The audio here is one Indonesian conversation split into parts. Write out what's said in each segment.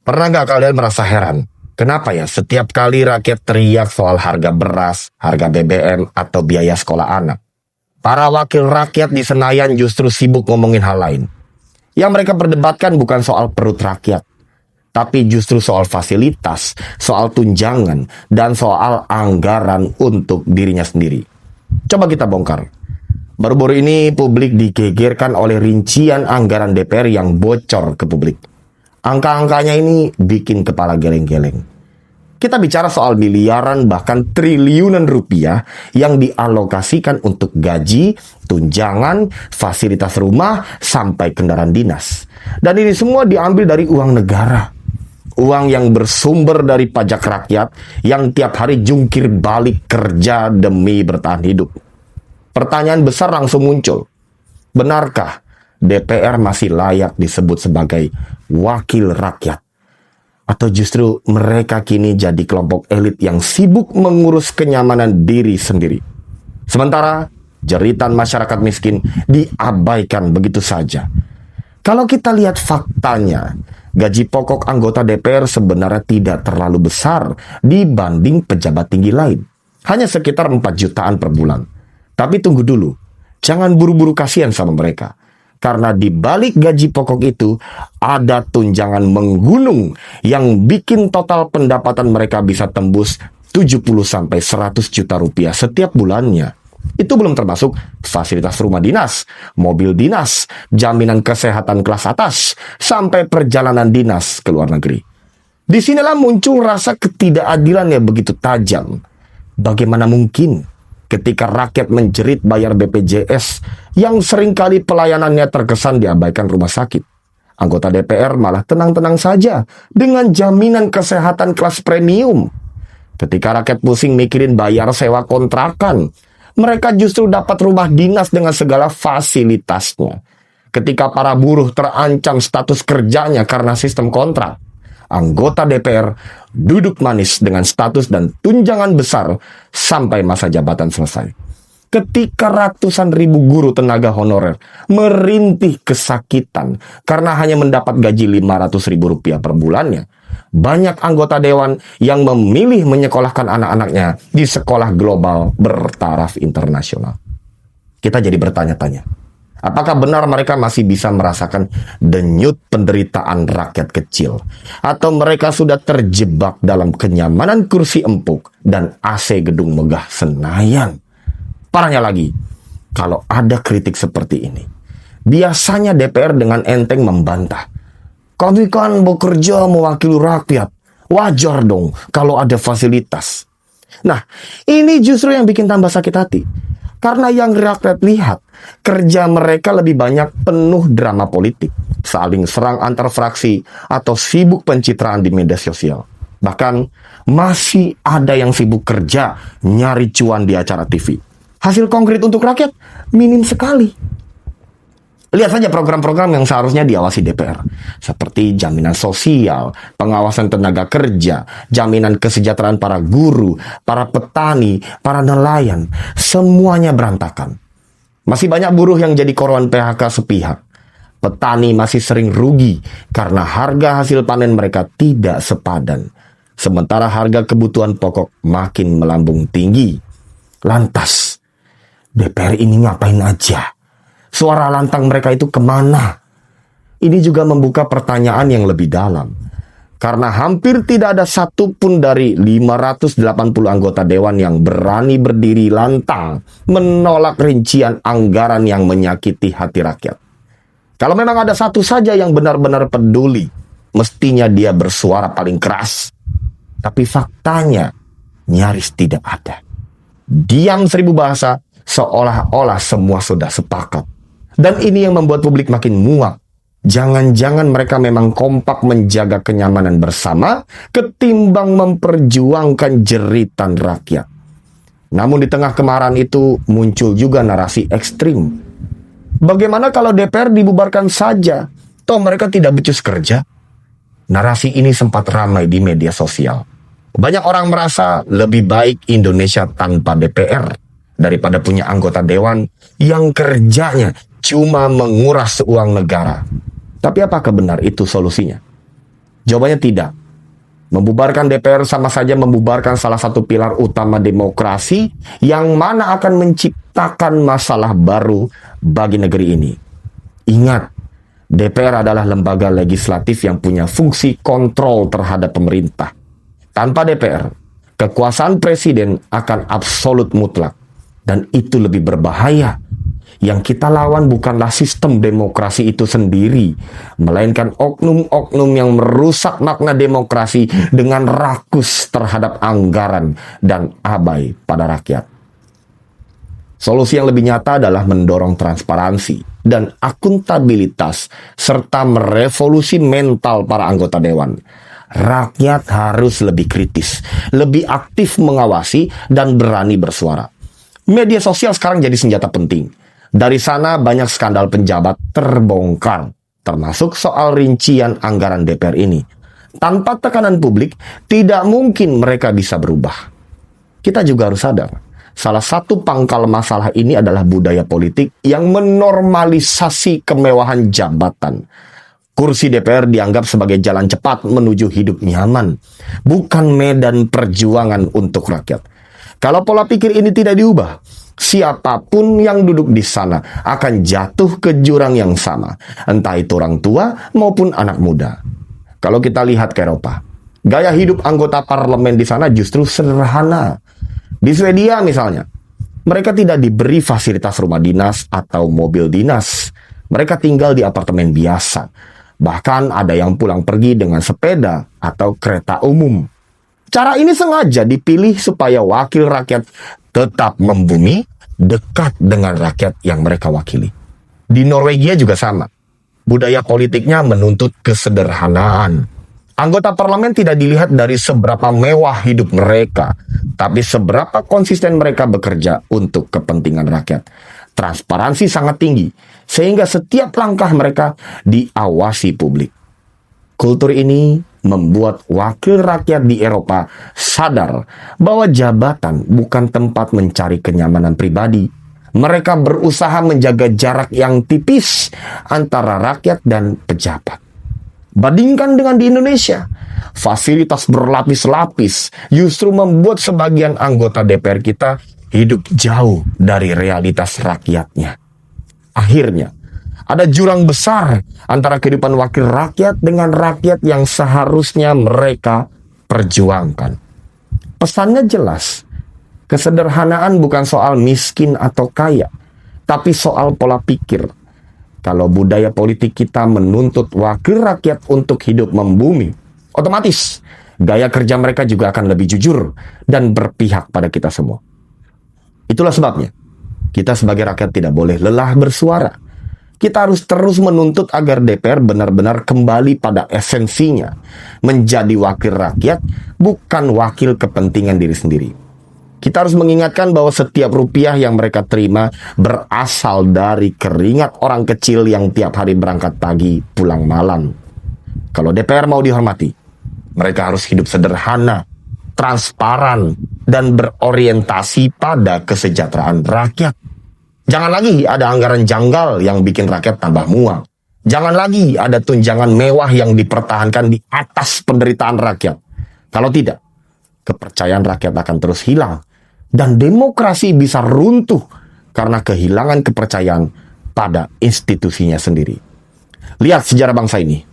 Pernah nggak kalian merasa heran? Kenapa ya setiap kali rakyat teriak soal harga beras, harga BBM, atau biaya sekolah anak, para wakil rakyat di Senayan justru sibuk ngomongin hal lain. Yang mereka perdebatkan bukan soal perut rakyat, tapi justru soal fasilitas, soal tunjangan, dan soal anggaran untuk dirinya sendiri. Coba kita bongkar. Baru-baru ini publik digegerkan oleh rincian anggaran DPR yang bocor ke publik. Angka-angkanya ini bikin kepala geleng-geleng. Kita bicara soal miliaran bahkan triliunan rupiah yang dialokasikan untuk gaji, tunjangan, fasilitas rumah, sampai kendaraan dinas. Dan ini semua diambil dari uang negara. Uang yang bersumber dari pajak rakyat yang tiap hari jungkir balik kerja demi bertahan hidup. Pertanyaan besar langsung muncul. Benarkah DPR masih layak disebut sebagai wakil rakyat? Atau justru mereka kini jadi kelompok elit yang sibuk mengurus kenyamanan diri sendiri? Sementara jeritan masyarakat miskin diabaikan begitu saja. Kalau kita lihat faktanya, gaji pokok anggota DPR sebenarnya tidak terlalu besar dibanding pejabat tinggi lain. Hanya sekitar 4 jutaan per bulan. Tapi tunggu dulu, jangan buru-buru kasihan sama mereka. Karena di balik gaji pokok itu ada tunjangan menggunung yang bikin total pendapatan mereka bisa tembus 70-100 juta rupiah setiap bulannya. Itu belum termasuk fasilitas rumah dinas, mobil dinas, jaminan kesehatan kelas atas, sampai perjalanan dinas ke luar negeri. Disinilah muncul rasa ketidakadilan yang begitu tajam. Bagaimana mungkin ketika rakyat menjerit bayar BPJS yang seringkali pelayanannya terkesan diabaikan rumah sakit, anggota DPR malah tenang-tenang saja dengan jaminan kesehatan kelas premium. Ketika rakyat pusing mikirin bayar sewa kontrakan, mereka justru dapat rumah dinas dengan segala fasilitasnya. Ketika para buruh terancam status kerjanya karena sistem kontrak, anggota DPR duduk manis dengan status dan tunjangan besar sampai masa jabatan selesai. Ketika ratusan ribu guru tenaga honorer merintih kesakitan karena hanya mendapat gaji 500 ribu rupiah per bulannya, banyak anggota dewan yang memilih menyekolahkan anak-anaknya di sekolah global bertaraf internasional. Kita jadi bertanya-tanya, apakah benar mereka masih bisa merasakan denyut penderitaan rakyat kecil? Atau mereka sudah terjebak dalam kenyamanan kursi empuk dan AC gedung megah Senayan? Parahnya lagi, kalau ada kritik seperti ini, biasanya DPR dengan enteng membantah. Kami kan bekerja mewakili rakyat, wajar dong kalau ada fasilitas. Nah, ini justru yang bikin tambah sakit hati. Karena yang rakyat lihat, kerja mereka lebih banyak penuh drama politik, saling serang antar fraksi, atau sibuk pencitraan di media sosial. Bahkan, masih ada yang sibuk kerja, nyari cuan di acara TV. Hasil konkret untuk rakyat, minim sekali. Lihat saja program-program yang seharusnya diawasi DPR, seperti jaminan sosial, pengawasan tenaga kerja, jaminan kesejahteraan para guru, para petani, para nelayan. Semuanya berantakan. Masih banyak buruh yang jadi korban PHK sepihak. Petani masih sering rugi karena harga hasil panen mereka tidak sepadan. Sementara harga kebutuhan pokok makin melambung tinggi. Lantas, DPR ini ngapain aja? Suara lantang mereka itu kemana? Ini juga membuka pertanyaan yang lebih dalam. Karena hampir tidak ada satupun dari 580 anggota dewan yang berani berdiri lantang menolak rincian anggaran yang menyakiti hati rakyat. Kalau memang ada satu saja yang benar-benar peduli, mestinya dia bersuara paling keras. Tapi faktanya nyaris tidak ada. Diam 1000 bahasa, seolah-olah semua sudah sepakat. Dan ini yang membuat publik makin muak. Jangan-jangan mereka memang kompak menjaga kenyamanan bersama ketimbang memperjuangkan jeritan rakyat. Namun di tengah kemarahan itu muncul juga narasi ekstrim. Bagaimana kalau DPR dibubarkan saja? Toh mereka tidak becus kerja. Narasi ini sempat ramai di media sosial. Banyak orang merasa lebih baik Indonesia tanpa DPR daripada punya anggota dewan yang kerjanya cuma menguras uang negara. Tapi apakah benar itu solusinya? Jawabannya tidak. Membubarkan DPR sama saja membubarkan salah satu pilar utama demokrasi yang mana akan menciptakan masalah baru bagi negeri ini. Ingat, DPR adalah lembaga legislatif yang punya fungsi kontrol terhadap pemerintah. Tanpa DPR, kekuasaan presiden akan absolut mutlak. Dan itu lebih berbahaya. Yang kita lawan bukanlah sistem demokrasi itu sendiri, melainkan oknum-oknum yang merusak makna demokrasi dengan rakus terhadap anggaran dan abai pada rakyat. Solusi yang lebih nyata adalah mendorong transparansi dan akuntabilitas serta merevolusi mental para anggota dewan. Rakyat harus lebih kritis, lebih aktif mengawasi dan berani bersuara. Media sosial sekarang jadi senjata penting. Dari sana banyak skandal pejabat terbongkar, termasuk soal rincian anggaran DPR ini. Tanpa tekanan publik, tidak mungkin mereka bisa berubah. Kita juga harus sadar, salah satu pangkal masalah ini adalah budaya politik yang menormalisasi kemewahan jabatan. Kursi DPR dianggap sebagai jalan cepat menuju hidup nyaman, bukan medan perjuangan untuk rakyat. Kalau pola pikir ini tidak diubah, siapapun yang duduk di sana akan jatuh ke jurang yang sama, entah itu orang tua maupun anak muda. Kalau kita lihat ke Eropa, gaya hidup anggota parlemen di sana justru sederhana. Di Swedia misalnya, mereka tidak diberi fasilitas rumah dinas atau mobil dinas. Mereka tinggal di apartemen biasa. Bahkan ada yang pulang pergi dengan sepeda atau kereta umum. Cara ini sengaja dipilih supaya wakil rakyat tetap membumi dekat dengan rakyat yang mereka wakili. Di Norwegia juga sama. Budaya politiknya menuntut kesederhanaan. Anggota parlemen tidak dilihat dari seberapa mewah hidup mereka, tapi seberapa konsisten mereka bekerja untuk kepentingan rakyat. Transparansi sangat tinggi, sehingga setiap langkah mereka diawasi publik. Kultur ini membuat wakil rakyat di Eropa sadar bahwa jabatan bukan tempat mencari kenyamanan pribadi. Mereka berusaha menjaga jarak yang tipis antara rakyat dan pejabat. Bandingkan dengan di Indonesia, fasilitas berlapis-lapis justru membuat sebagian anggota DPR kita hidup jauh dari realitas rakyatnya. Akhirnya, ada jurang besar antara kehidupan wakil rakyat dengan rakyat yang seharusnya mereka perjuangkan. Pesannya jelas, kesederhanaan bukan soal miskin atau kaya, tapi soal pola pikir. Kalau budaya politik kita menuntut wakil rakyat untuk hidup membumi, otomatis gaya kerja mereka juga akan lebih jujur dan berpihak pada kita semua. Itulah sebabnya, kita sebagai rakyat tidak boleh lelah bersuara. Kita harus terus menuntut agar DPR benar-benar kembali pada esensinya, menjadi wakil rakyat, bukan wakil kepentingan diri sendiri. Kita harus mengingatkan bahwa setiap rupiah yang mereka terima berasal dari keringat orang kecil yang tiap hari berangkat pagi, pulang malam. Kalau DPR mau dihormati, mereka harus hidup sederhana, transparan, dan berorientasi pada kesejahteraan rakyat. Jangan lagi ada anggaran janggal yang bikin rakyat tambah muak. Jangan lagi ada tunjangan mewah yang dipertahankan di atas penderitaan rakyat. Kalau tidak, kepercayaan rakyat akan terus hilang. Dan demokrasi bisa runtuh karena kehilangan kepercayaan pada institusinya sendiri. Lihat sejarah bangsa ini.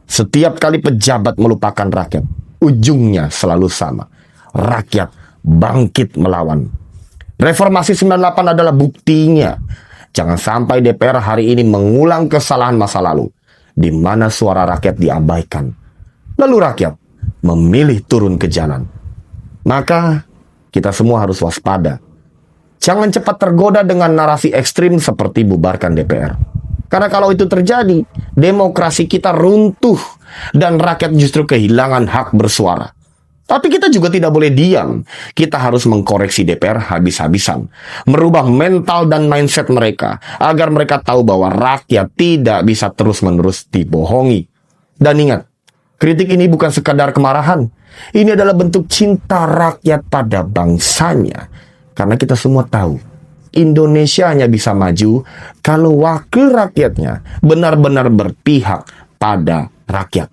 Setiap kali pejabat melupakan rakyat, ujungnya selalu sama. Rakyat bangkit melawan. Reformasi 98 adalah buktinya. Jangan sampai DPR hari ini mengulang kesalahan masa lalu, di mana suara rakyat diabaikan. Lalu rakyat memilih turun ke jalan. Maka kita semua harus waspada. Jangan cepat tergoda dengan narasi ekstrim seperti bubarkan DPR. Karena kalau itu terjadi, demokrasi kita runtuh dan rakyat justru kehilangan hak bersuara. Tapi kita juga tidak boleh diam. Kita harus mengkoreksi DPR habis-habisan. Merubah mental dan mindset mereka. Agar mereka tahu bahwa rakyat tidak bisa terus-menerus dibohongi. Dan ingat, kritik ini bukan sekadar kemarahan. Ini adalah bentuk cinta rakyat pada bangsanya. Karena kita semua tahu, Indonesia hanya bisa maju kalau wakil rakyatnya benar-benar berpihak pada rakyat.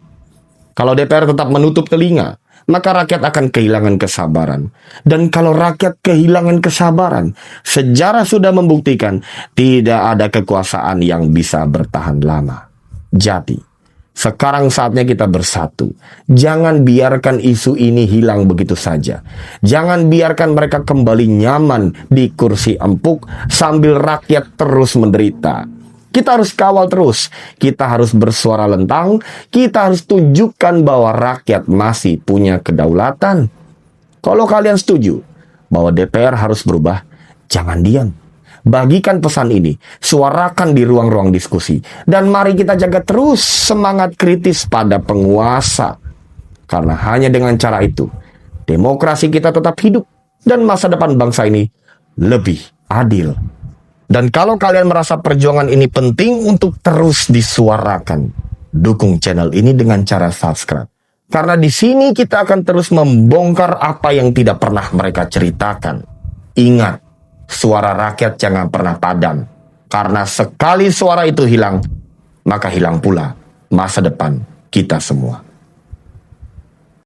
Kalau DPR tetap menutup telinga, maka rakyat akan kehilangan kesabaran. Dan kalau rakyat kehilangan kesabaran, sejarah sudah membuktikan tidak ada kekuasaan yang bisa bertahan lama. Jadi, sekarang saatnya kita bersatu. Jangan biarkan isu ini hilang begitu saja. Jangan biarkan mereka kembali nyaman di kursi empuk sambil rakyat terus menderita. Kita harus kawal terus, kita harus bersuara lentang, kita harus tunjukkan bahwa rakyat masih punya kedaulatan. Kalau kalian setuju bahwa DPR harus berubah, jangan diam. Bagikan pesan ini, suarakan di ruang-ruang diskusi, dan mari kita jaga terus semangat kritis pada penguasa. Karena hanya dengan cara itu, demokrasi kita tetap hidup, dan masa depan bangsa ini lebih adil. Dan kalau kalian merasa perjuangan ini penting untuk terus disuarakan, dukung channel ini dengan cara subscribe. Karena di sini kita akan terus membongkar apa yang tidak pernah mereka ceritakan. Ingat, suara rakyat jangan pernah padam. Karena sekali suara itu hilang, maka hilang pula masa depan kita semua.